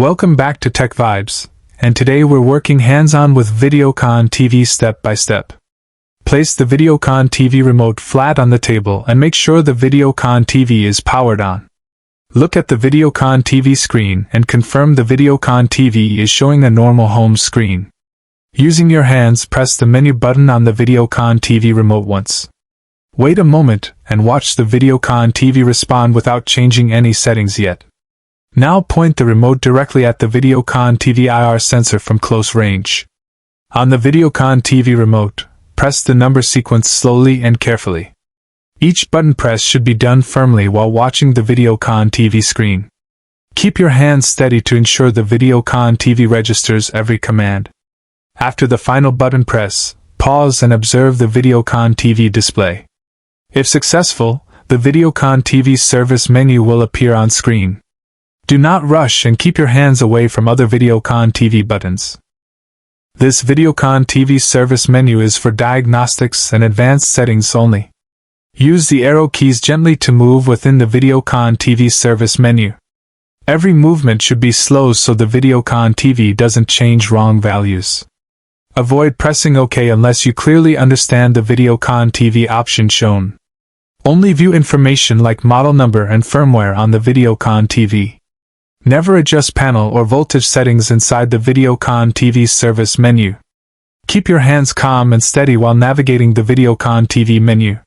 Welcome back to Tech Vibes, and today we're working hands-on with Videocon TV step by step. Place the Videocon TV remote flat on the table and make sure the Videocon TV is powered on. Look at the Videocon TV screen and confirm the Videocon TV is showing a normal home screen. Using your hands, press the menu button on the Videocon TV remote once. Wait a moment and watch the Videocon TV respond without changing any settings yet. Now point the remote directly at the Videocon TV IR sensor from close range. On the Videocon TV remote, press the number sequence slowly and carefully. Each button press should be done firmly while watching the Videocon TV screen. Keep your hands steady to ensure the Videocon TV registers every command. After the final button press, pause and observe the Videocon TV display. If successful, the Videocon TV service menu will appear on screen. Do not rush and keep your hands away from other Videocon TV buttons. This Videocon TV service menu is for diagnostics and advanced settings only. Use the arrow keys gently to move within the Videocon TV service menu. Every movement should be slow so the Videocon TV doesn't change wrong values. Avoid pressing OK unless you clearly understand the Videocon TV option shown. Only view information like model number and firmware on the Videocon TV. Never adjust panel or voltage settings inside the Videocon TV service menu. Keep your hands calm and steady while navigating the Videocon TV menu.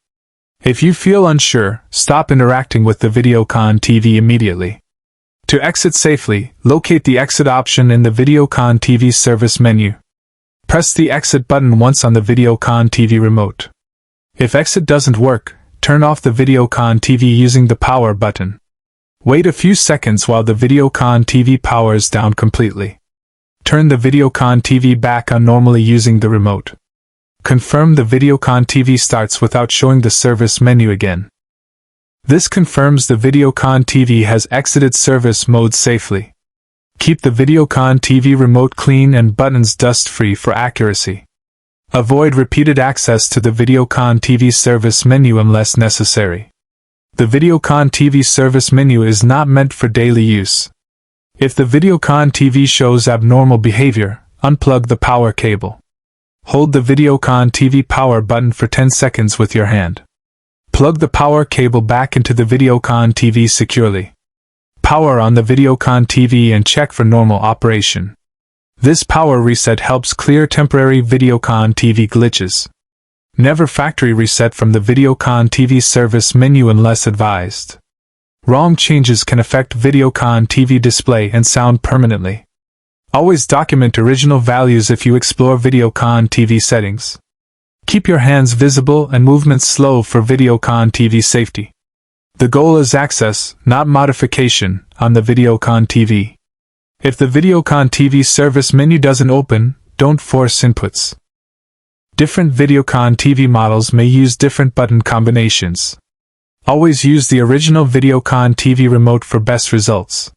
If you feel unsure, stop interacting with the Videocon TV immediately. To exit safely, locate the exit option in the Videocon TV service menu. Press the exit button once on the Videocon TV remote. If exit doesn't work, turn off the Videocon TV using the power button. Wait a few seconds while the Videocon TV powers down completely. Turn the Videocon TV back on normally using the remote. Confirm the Videocon TV starts without showing the service menu again. This confirms the Videocon TV has exited service mode safely. Keep the Videocon TV remote clean and buttons dust-free for accuracy. Avoid repeated access to the Videocon TV service menu unless necessary. The Videocon TV service menu is not meant for daily use. If the Videocon TV shows abnormal behavior, unplug the power cable. Hold the Videocon TV power button for 10 seconds with your hand. Plug the power cable back into the Videocon TV securely. Power on the Videocon TV and check for normal operation. This power reset helps clear temporary Videocon TV glitches. Never factory reset from the Videocon TV service menu unless advised. Wrong changes can affect Videocon TV display and sound permanently. Always document original values if you explore Videocon TV settings. Keep your hands visible and movements slow for Videocon TV safety. The goal is access, not modification, on the Videocon TV. If the Videocon TV service menu doesn't open, don't force inputs. Different Videocon TV models may use different button combinations. Always use the original Videocon TV remote for best results.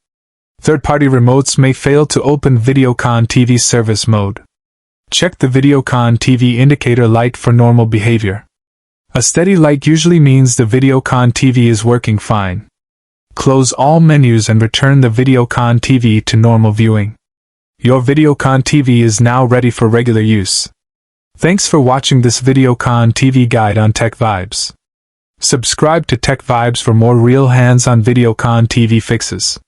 Third-party remotes may fail to open Videocon TV service mode. Check the Videocon TV indicator light for normal behavior. A steady light usually means the Videocon TV is working fine. Close all menus and return the Videocon TV to normal viewing. Your Videocon TV is now ready for regular use. Thanks for watching this Videocon TV guide on Tech Vibes. Subscribe to Tech Vibes for more real hands-on Videocon TV fixes.